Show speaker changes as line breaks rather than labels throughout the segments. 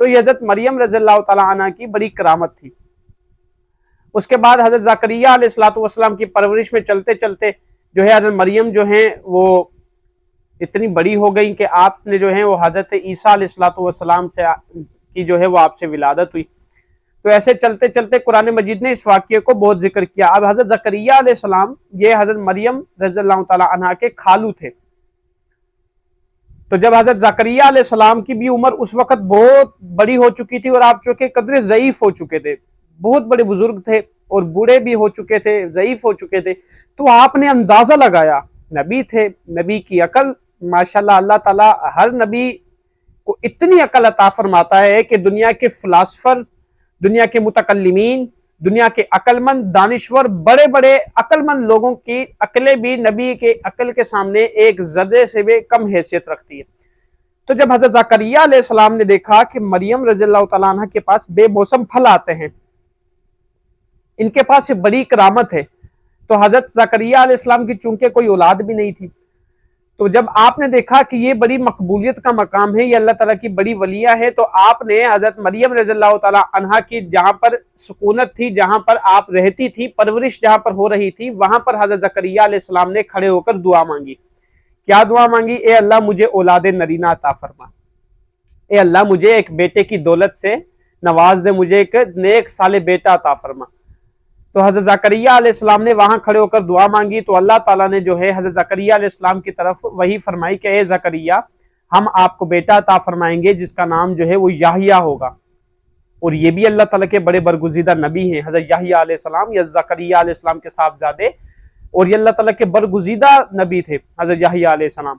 تو یہ حضرت مریم رضی اللہ تعالیٰ عنہ کی بڑی کرامت تھی۔ اس کے بعد حضرت زکریہ علیہ السلام کی پرورش میں چلتے چلتے جو ہے حضرت مریم جو ہیں وہ اتنی بڑی ہو گئی کہ آپ نے جو ہے وہ حضرت عیسیٰ علیہ السلام سے کی جو ہے وہ آپ سے ولادت ہوئی۔ تو ایسے چلتے چلتے قرآن مجید نے اس واقعے کو بہت ذکر کیا۔ اب حضرت زکریہ علیہ السلام یہ حضرت مریم رضی اللہ تعالیٰ عنہ کے خالو تھے۔ تو جب حضرت زکریہ علیہ السلام کی بھی عمر اس وقت بہت بڑی ہو چکی تھی اور آپ چونکہ قدر ضعیف ہو چکے تھے، بہت بڑے بزرگ تھے اور بوڑھے بھی ہو چکے تھے، ضعیف ہو چکے تھے، تو آپ نے اندازہ لگایا، نبی تھے، نبی کی عقل ماشاءاللہ اللہ تعالیٰ ہر نبی کو اتنی عقل عطا فرماتا ہے کہ دنیا کے فلاسفرز، دنیا کے متکلمین، دنیا کے عقل مند دانشور، بڑے بڑے عقل مند لوگوں کی عقلیں بھی نبی کے عقل کے سامنے ایک ذرے سے بھی کم حیثیت رکھتی ہے۔ تو جب حضرت زکریہ علیہ السلام نے دیکھا کہ مریم رضی اللہ تعالیٰ عنہ کے پاس بے موسم پھل آتے ہیں، ان کے پاس یہ بڑی کرامت ہے، تو حضرت زکریہ علیہ السلام کی چونکہ کوئی اولاد بھی نہیں تھی، تو جب آپ نے دیکھا کہ یہ بڑی مقبولیت کا مقام ہے، یہ اللہ تعالیٰ کی بڑی ولیہ ہے، تو آپ نے حضرت مریم رضی اللہ تعالیٰ عنہا کی جہاں پر سکونت تھی، جہاں پر آپ رہتی تھی، پرورش جہاں پر ہو رہی تھی، وہاں پر حضرت زکریہ علیہ السلام نے کھڑے ہو کر دعا مانگی۔ کیا دعا مانگی؟ اے اللہ مجھے اولاد نرینہ عطا فرما، اے اللہ مجھے ایک بیٹے کی دولت سے نواز دے، مجھے ایک نیک صالح بیٹا عطا فرما۔ تو حضرت زکریہ علیہ السلام نے وہاں کھڑے ہو کر دعا مانگی، تو اللہ تعالیٰ نے جو ہے حضرت زکریہ علیہ السلام کی طرف وہی فرمائی کہ اے زکریہ، ہم آپ کو بیٹا عطا فرمائیں گے جس کا نام جو ہے وہ یحییٰ ہوگا۔ اور یہ بھی اللہ تعالیٰ کے بڑے برگزیدہ نبی ہیں، حضرت یحییٰ علیہ السلام یا زکریہ علیہ السلام کے صاحبزادے، اور یہ اللہ تعالیٰ کے برگزیدہ نبی تھے حضرت یحییٰ علیہ السلام۔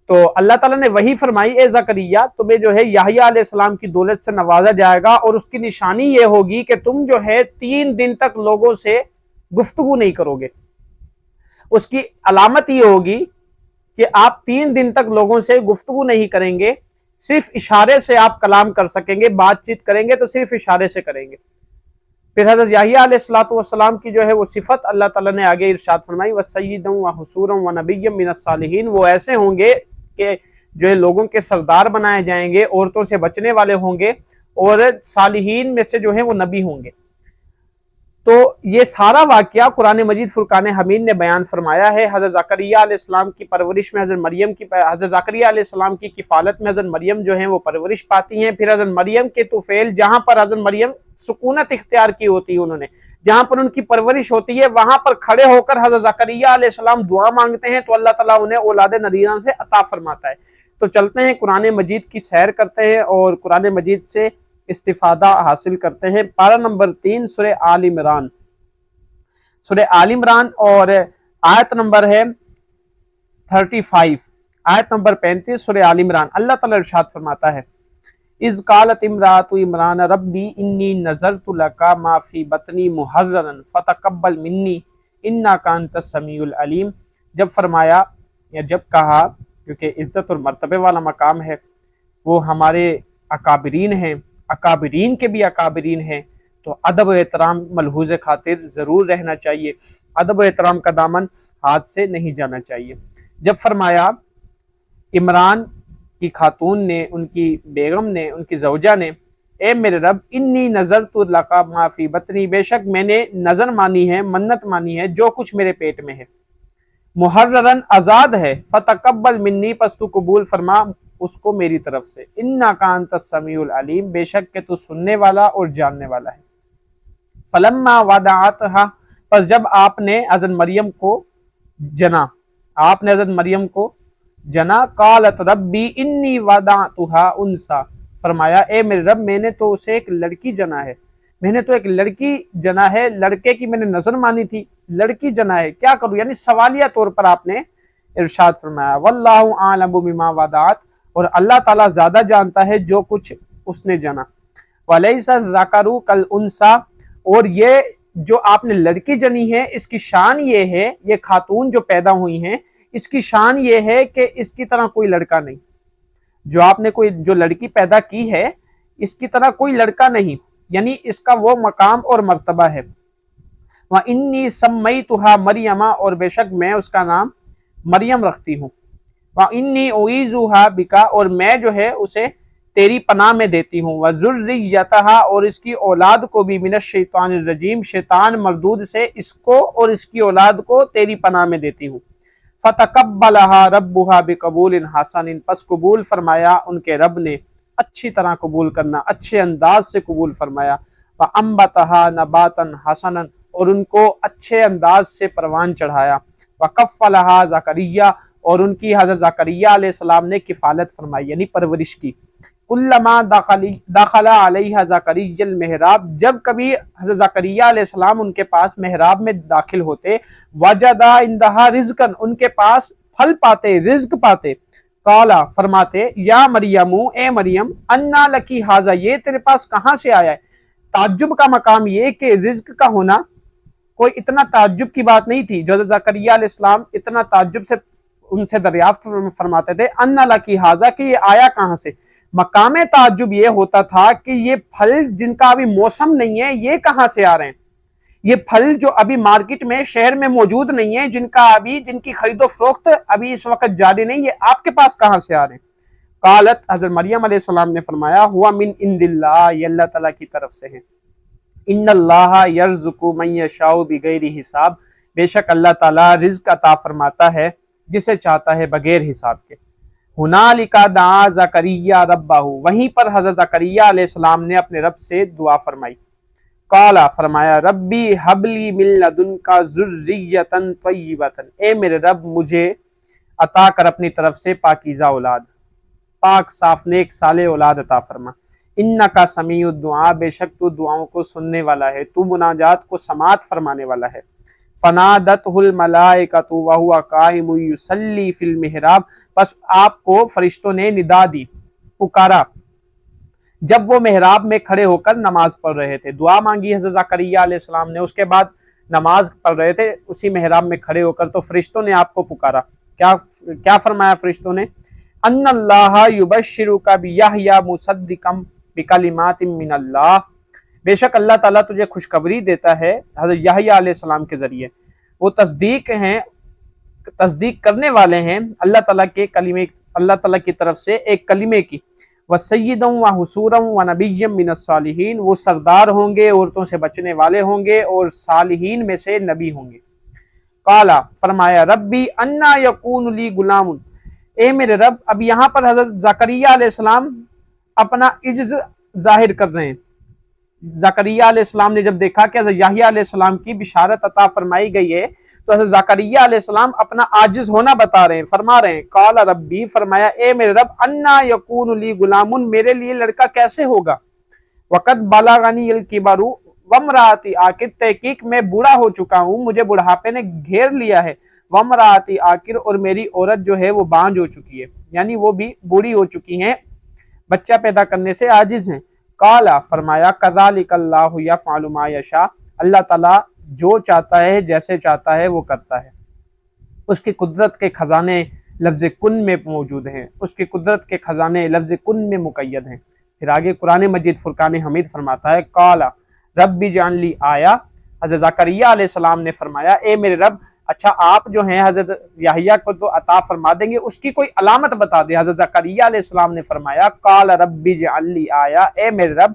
تو اللہ تعالیٰ نے وہی فرمائی، اے زکریہ تمہیں جو ہے یحییٰ علیہ السلام کی دولت سے نوازا جائے گا، اور اس کی نشانی یہ ہوگی کہ تم جو ہے 3 دن تک لوگوں سے گفتگو نہیں کرو گے۔ اس کی علامت یہ ہوگی کہ آپ 3 دن تک لوگوں سے گفتگو نہیں کریں گے، صرف اشارے سے آپ کلام کر سکیں گے، بات چیت کریں گے تو صرف اشارے سے کریں گے۔ پھر حضرت یحییٰ علیہ السلام کی جو ہے وہ صفت اللہ تعالیٰ نے آگے ارشاد فرمائی، وَسَيِّدًا وَحُسُورًا وَنَبِيًّا مِنَ الصَّالِحِينَ، وہ ایسے ہوں گے کہ جو ہے لوگوں کے سردار بنائے جائیں گے، عورتوں سے بچنے والے ہوں گے، اور صالحین میں سے جو ہے وہ نبی ہوں گے۔ تو یہ سارا واقعہ قرآن مجید فرقان حمید نے بیان فرمایا ہے۔ حضرت زکریہ علیہ السلام کی پرورش میں حضرت زکریہ علیہ السلام کی کفالت میں حضرت مریم جو ہیں وہ پرورش پاتی ہیں۔ پھر حضرت مریم کے طفیل جہاں پر حضرت مریم سکونت اختیار کی ہوتی ہے، انہوں نے جہاں پر ان کی پرورش ہوتی ہے، وہاں پر کھڑے ہو کر حضرت زکریہ علیہ السلام دعا مانگتے ہیں تو اللہ تعالیٰ انہیں اولاد نرینہ سے عطا فرماتا ہے۔ تو چلتے ہیں قرآن مجید کی سیر کرتے ہیں اور قرآن مجید سے استفادہ حاصل کرتے ہیں۔ پارہ نمبر 3 سورہ آل عمران، سورہ آل عمران، اور آیت نمبر ہے 35، آیت نمبر 35 سورہ آل عمران۔ اللہ تعالیٰ ارشاد فرماتا ہے، اذ قالت امرأۃ عمران ربی انی نذرت لک ما فی بطنی محررا فتقبل منی انک انت السمیع العلیم۔ جب فرمایا یا جب کہا، کیونکہ عزت اور مرتبے والا مقام ہے، وہ ہمارے اکابرین ہیں، اکابرین کے بھی اکابرین ہیں، تو ادب و احترام ملحوظ خاطر ضرور رہنا چاہیے، ادب و احترام کا دامن ہاتھ سے نہیں جانا چاہیے۔ جب فرمایا عمران کی خاتون نے، ان کی بیگم نے، ان کی زوجہ نے، اے میرے رب انی نذرت لک ما فی بطنی، بے شک میں نے نظر مانی ہے، منت مانی ہے جو کچھ میرے پیٹ میں ہے، محررن آزاد ہے، فتقبل منی، پس تو قبول فرما اس کو میری طرف سے، انک انت السمیع العلیم، بے شک کہ تو سننے والا اور جاننے والا ہے۔ فلما وضعتها، پس جب آپ نے حضرت مریم کو جنا، آپ نے حضرت مریم کو جنا، قالت ربی انی وضعتها انثی، فرمایا اے میرے رب میں نے تو اسے ایک لڑکی جنا ہے، میں نے تو ایک لڑکی جنا ہے، لڑکے کی میں نے نظر مانی تھی، لڑکی جنا ہے، کیا کروں؟ یعنی سوالیہ طور پر آپ نے ارشاد فرمایا، واللہ اعلم بما وضعت، اور اللہ تعالیٰ زیادہ جانتا ہے جو کچھ اس نے جنا، ولیس الذکر کالانثی، اور یہ جو آپ نے لڑکی جنی ہے اس کی شان یہ ہے، یہ خاتون جو پیدا ہوئی ہیں اس کی شان یہ ہے کہ اس کی طرح کوئی لڑکا نہیں، جو آپ نے جو لڑکی پیدا کی ہے اس کی طرح کوئی لڑکا نہیں، یعنی اس کا وہ مقام اور مرتبہ ہے۔ وَإِنِّي سَمَّيْتُهَا مَرْيَمَ، اور بے شک میں اس کا نام مریم رکھتی ہوں۔ وَإِنِّي أُعِيذُهَا بِكَ، اور میں جو ہے اسے تیری پناہ میں دیتی ہوں، وذریتہا اور اس کی اولاد کو بھی، من الشیطان الرجیم شیطان مردود سے اس کو اور اس کی اولاد کو تیری پناہ میں دیتی ہوں۔ فتقبلہا ربہا بقبول حسن، پس قبول فرمایا ان کے رب نے اچھی طرح قبول کرنا، اچھے انداز سے قبول فرمایا۔ وانبتہا نباتا حسنا اور ان کو اچھے انداز سے پروان چڑھایا۔ وکفلہا زکریا اور ان کی حضرت زکریا علیہ السلام نے کفالت فرمائی یعنی پرورش کی۔ کلما دخل علیہ زکریا المحراب، جب کبھی حضرت زکریا علیہ السلام ان کے پاس محراب میں داخل ہوتے، وجد عندہا رزقا ان کے پاس پھل پاتے، رزق پاتے، قالا فرماتے، یا مریم اے مریم، انا لکی ھذا یہ تیرے پاس کہاں سے آیا ہے؟ تعجب کا مقام یہ کہ رزق کا ہونا کوئی اتنا تعجب کی بات نہیں تھی، جو حضرت زکریا علیہ السلام اتنا تعجب سے ان سے دریافت فرماتے تھے، انا لکی ھذا کہ یہ آیا کہاں سے۔ مقام تعجب یہ ہوتا تھا کہ یہ پھل جن کا ابھی موسم نہیں ہے یہ کہاں سے آ رہے ہیں، یہ پھل جو ابھی مارکیٹ میں شہر میں موجود نہیں ہے، جن کی خرید و فروخت ابھی اس وقت جاری نہیں، یہ آپ کے پاس کہاں سے آ رہے ہیں؟ قالت حضرت مریم علیہ السلام نے فرمایا، ہوا من عند اللہ، یہ اللہ تعالیٰ کی طرف سے ہے۔ ان اللہ یرزق من یشاء بغیر حساب، بے شک اللہ تعالیٰ رزق عطا فرماتا ہے جسے چاہتا ہے بغیر حساب کے۔ ہنالک دعا زکریا ربہ، وہیں پر حضرت زکریا علیہ السلام نے اپنے رب سے دعا فرمائی۔ قالا فرمایا، ربی ہب لی من لدنک ذریۃ طیبۃ، اے میرے رب مجھے عطا کر اپنی طرف سے پاکیزہ اولاد، پاک صاف نیک صالح اولاد عطا فرما۔ انکا سمیع الدعاء، بے شک تو دعاؤں کو سننے والا ہے، تو مناجات کو سماعت فرمانے والا ہے۔ فنادتہ الملائکۃ وہو قائم یصلی فی المحراب، پس آپ کو فرشتوں نے ندا دی، پکارا جب وہ محراب میں کھڑے ہو کر نماز پڑھ رہے تھے۔ دعا مانگی حضرت زکریا علیہ السلام نے، اس کے بعد نماز پڑھ رہے تھے اسی محراب میں کھڑے ہو کر، تو فرشتوں نے آپ کو پکارا۔ کیا فرمایا فرشتوں نے؟ ان اللہ یبشرک بیحییٰ مصدقا بکلمات من اللہ، بے شک اللہ تعالیٰ تجھے خوشخبری دیتا ہے حضرت یحییٰ علیہ السلام کے ذریعے، وہ تصدیق کرنے والے ہیں اللہ تعالیٰ کے کلمے، اللہ تعالیٰ کی طرف سے ایک کلمے کی۔ وَسَيِّدًا وَحُسُورًا وَنَبِيًّا مِّنَ الصَّالِحِينَ، وہ سردار ہوں گے، عورتوں سے بچنے والے ہوں گے اور صالحین میں سے نبی ہوں گے۔ قالا فرمایا، ربی انا یکون لی غلام، اے میرے رب، اب یہاں پر حضرت زکریا علیہ السلام اپنا عجز ظاہر کر رہے ہیں۔ زکریا علیہ السلام نے جب دیکھا کہ حضرت یحییٰ علیہ السلام کی بشارت عطا فرمائی گئی ہے، تو حضرت زکریا علیہ السلام اپنا عاجز ہونا بتا رہے ہیں، فرما رہے ہیں، قال ربی فرمایا، اے میرے رب، انا یکون لی غلام، میرے لیے لڑکا کیسے ہوگا؟ وقد بلغنی الکبر وامرأتی عاقر، تحقیق میں بوڑھا ہو چکا ہوں، مجھے بڑھاپے نے گھیر لیا ہے، وامرأتی عاقر اور میری عورت جو ہے وہ بانجھ ہو چکی ہے، یعنی وہ بھی بوڑھی ہو چکی ہیں، بچہ پیدا کرنے سے عاجز ہیں۔ قال فرمایا، کذالک اللہ یفعل ما یشاء، اللہ تعالیٰ جو چاہتا ہے جیسے چاہتا ہے وہ کرتا ہے، اس کی قدرت کے خزانے لفظ کن میں موجود ہیں، اس کی قدرت کے خزانے لفظ کن میں مقید ہیں۔ پھر آگے قرآن مجید فرقان حمید فرماتا ہے، قال رب اجعل لی آیہ، حضرت زکریا علیہ السلام نے فرمایا، اے میرے رب، اچھا آپ جو ہیں حضرت یحییٰ کو تو عطا فرما دیں گے، اس کی کوئی علامت بتا دیں۔ حضرت زکریا علیہ السلام نے فرمایا، قال رب اجعل لی آیہ، اے میرے رب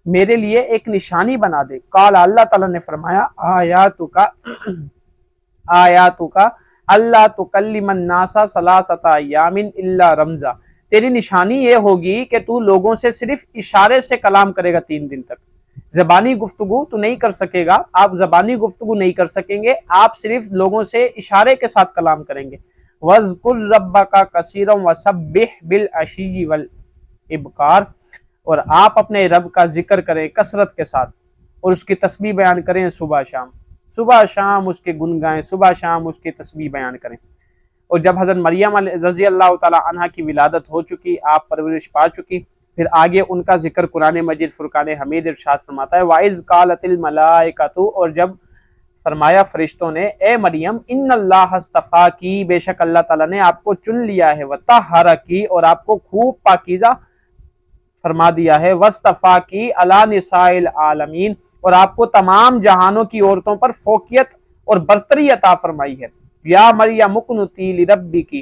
میرے لیے ایک نشانی بنا دے۔ قال اللہ تعالیٰ نے فرمایا، آیاتک اللہ تکلم الناس ثلاثۃ ایام الا رمزا، تیری نشانی یہ ہوگی کہ تو لوگوں سے صرف اشارے سے کلام کرے گا 3 دن تک، زبانی گفتگو تو نہیں کر سکے گا، آپ زبانی گفتگو نہیں کر سکیں گے، آپ صرف لوگوں سے اشارے کے ساتھ کلام کریں گے۔ وَاذْكُرْ رَبَّكَ كَثِيرًا وَسَبِّحْ بِالْعَشِيِّ وَالْإِبْكَارِ، اور آپ اپنے رب کا ذکر کریں کثرت کے ساتھ اور اس کی تسبیح بیان کریں صبح شام، صبح شام اس کے گن گائیں، صبح شام اس کی تسبیح بیان کریں۔ اور جب حضرت مریم رضی اللہ تعالی عنہ کی ولادت ہو چکی، آپ پرورش پا چکی، پھر آگے ان کا ذکر قرآن مجید فرقان حمید ارشاد فرماتا ہے، وَإِذْ قَالَتِ الْمَلَائِكَةُ، اور جب فرمایا فرشتوں نے، اے مریم، ان اللہ اصطفاکی، بے شک اللہ تعالیٰ نے آپ کو چن لیا ہے، وطہرکی، اور آپ کو خوب پاکیزہ فرما دیا ہے، واصطفاکی علی نساء العالمین، اور آپ کو تمام جہانوں کی عورتوں پر فوقیت اور برتری عطا فرمائی ہے۔ یا مریم اقنتی لربکی،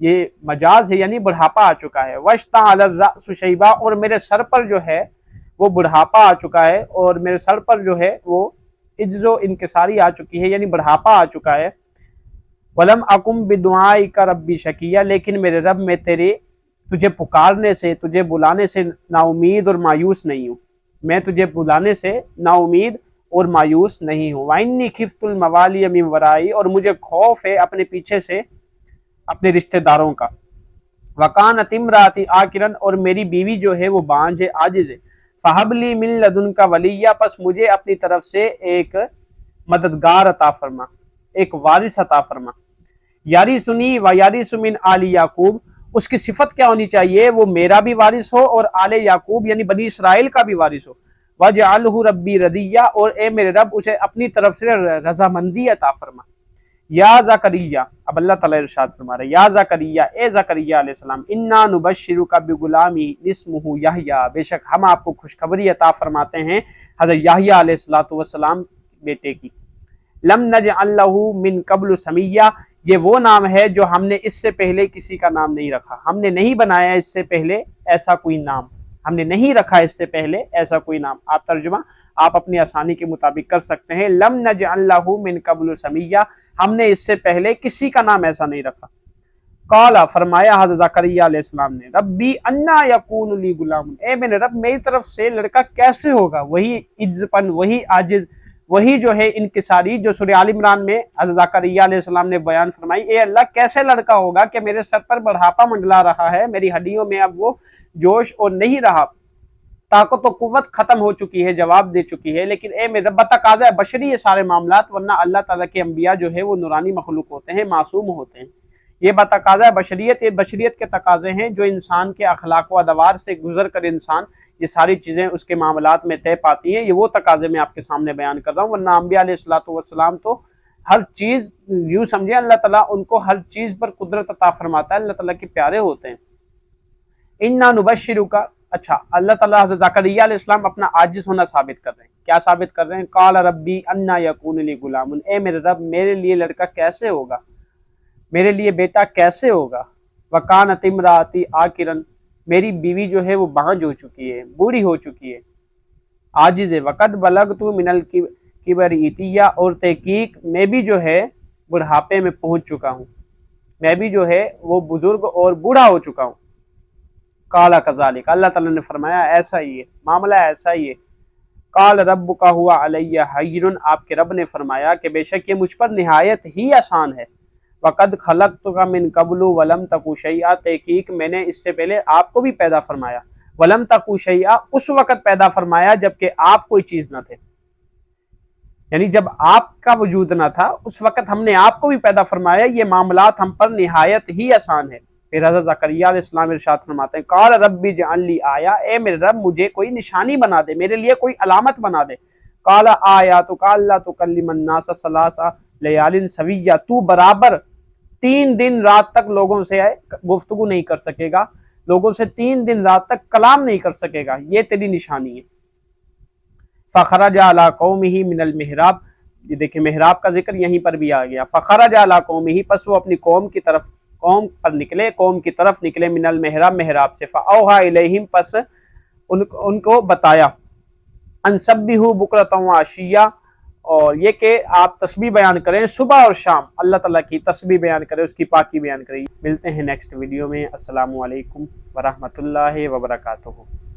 یہ مجاز ہے یعنی بڑھاپا آ چکا ہے. واشتعل الرأس شیبا، اور میرے سر پر جو ہے وہ بڑھاپا آ چکا ہے، اور میرے سر پر جو ہے وہ عجز و انکساری آ چکی ہے یعنی بڑھاپا آ چکا ہے. ولم اکم بدعائک ربی شقیا، لیکن میرے رب میں تجھے پکارنے سے، تجھے بلانے سے نا امید اور مایوس نہیں ہوں. میں تجھے بلانے سے نا امید اور مایوس نہیں ہوں. وانی خفت الموالی من ورائی، اور مجھے خوف ہے اپنے پیچھے سے اپنے رشتہ داروں کا. وکانت امراتی عاقرا، اور میری بیوی جو ہے وہ بانجھ ہے، عاجز ہے. فہب لی من لدنک ولیہ، پس مجھے اپنی طرف سے ایک مددگار عطا فرما، ایک وارث عطا فرما. یارثنی و یارث من آل یعقوب، اس کی صفت کیا ہونی چاہیے؟ وہ میرا بھی وارث ہو اور آل یعقوب یعنی بنی اسرائیل کا بھی وارث ہو. وجعلہ ربی ردیہ، اور اے میرے رب اسے اپنی طرف سے رضامندی عطا فرما. یا زکریا، اب اللہ تعالیٰ ارشاد فرما رہے یا زکریا، اے زکریا علیہ السلام، انا نبشرک بغلامی اسمہ یحییٰ، بے شک ہم آپ کو خوشخبری عطا فرماتے ہیں حضرت یحییٰ علیہ السلام بیٹے کی. لم نجعل لہ من قبل سمیہ، یہ وہ نام ہے جو ہم نے اس سے پہلے کسی کا نام نہیں رکھا. ہم نے نہیں بنایا اس سے پہلے ایسا کوئی نام، ہم نے نہیں رکھا اس سے پہلے ایسا کوئی نام. آپ ترجمہ آپ اپنی آسانی کے مطابق کر سکتے ہیں. لم نجعل لہ من قبل سمیہ، ہم نے اس سے پہلے کسی کا نام ایسا نہیں رکھا. قال، فرمایا حضرت زکریا علیہ السلام نے، ربی انا یکون لی غلام، اے میرے رب میری طرف سے لڑکا کیسے ہوگا؟ وہی عجز پن، وہی عاجز، وہی جو ہے انکساری جو سورہ آل عمران میں حضرت زکریا علیہ السلام نے بیان فرمائی. اے اللہ کیسے لڑکا ہوگا کہ میرے سر پر بڑھاپا منڈلا رہا ہے، میری ہڈیوں میں اب وہ جوش اور نہیں رہا، طاقت و قوت ختم ہو چکی ہے، جواب دے چکی ہے. لیکن اے میرے رب بتقاضۂ بشری یہ سارے معاملات، ورنہ اللہ تعالیٰ کے انبیاء جو ہے وہ نورانی مخلوق ہوتے ہیں، معصوم ہوتے ہیں. یہ بتقاضۂ بشریت، یہ بشریت کے تقاضے ہیں جو انسان کے اخلاق و ادوار سے گزر کر انسان یہ ساری چیزیں اس کے معاملات میں طے پاتی ہیں. یہ وہ تقاضے میں آپ کے سامنے بیان کر رہا ہوں، ورنہ انبیاء علیہ السلام تو ہر چیز یوں سمجھیں اللہ تعالیٰ ان کو ہر چیز پر قدرت عطا فرماتا ہے، اللہ تعالیٰ کے پیارے ہوتے ہیں. انا نبشرک، اچھا اللہ تعالیٰ حضرت زکریا علیہ السلام اپنا عاجز ہونا ثابت کر رہے ہیں. کیا ثابت کر رہے ہیں؟ قال ربی انا یکون لی غلام، اے میرے رب میرے لیے لڑکا کیسے ہوگا، میرے لیے بیٹا کیسے ہوگا. وکانت امراتی عاقرا، میری بیوی جو ہے وہ بانجھ ہو چکی ہے، بوڑھی ہو چکی ہے، عاجز ہے. وقد بلغت من الکبر عتیہ، اور تحقیق میں بھی جو ہے بڑھاپے میں پہنچ چکا ہوں، میں بھی جو ہے وہ بزرگ اور بوڑھا ہو چکا ہوں. قال کذالک، اللہ تعالیٰ نے فرمایا ایسا ہی ہے، معاملہ ایسا ہی ہے. قال ربک هو علی ہین، آپ کے رب نے فرمایا کہ بے شک یہ مجھ پر نہایت ہی آسان ہے. وقد خلقتک من قبل ولم تک شیئا، تحقیق میں نے اس سے پہلے آپ کو بھی پیدا فرمایا. ولم تک شیئا، اس وقت پیدا فرمایا جبکہ آپ کوئی چیز نہ تھے، یعنی جب آپ کا وجود نہ تھا اس وقت ہم نے آپ کو بھی پیدا فرمایا. یہ معاملات ہم پر نہایت ہی آسان ہے. پھر حضرت زکریا علیہ السلام ارشاد فرماتے ہیں قال ربی اجعل لی آیا، اے میرے رب مجھے کوئی نشانی بنا دے، میرے لیے کوئی علامت بنا دے. قال آیاتک الا تکلم الناس ثلاث لیال سویہ، تو برابر 3 دن رات تک لوگوں سے گفتگو نہیں کر سکے گا، لوگوں سے 3 دن رات تک کلام نہیں کر سکے گا، یہ تیری نشانی ہے. فخرج علی قومہ من المحراب، یہ دیکھیں محراب کا ذکر یہیں پر بھی آ گیا. فخرج علی قومہ، پس وہ اپنی قوم پر نکلے، قوم کی طرف نکلے. من المحراب، محراب سے. فاوحی الیہم، پس ان کو بتایا. ان سبحوا بکرۃ وعشیہ، اور یہ کہ آپ تسبیح بیان کریں صبح اور شام، اللہ تعالیٰ کی تسبیح بیان کریں، اس کی پاکی بیان کریں. ملتے ہیں نیکسٹ ویڈیو میں. السلام علیکم ورحمۃ اللہ وبرکاتہ.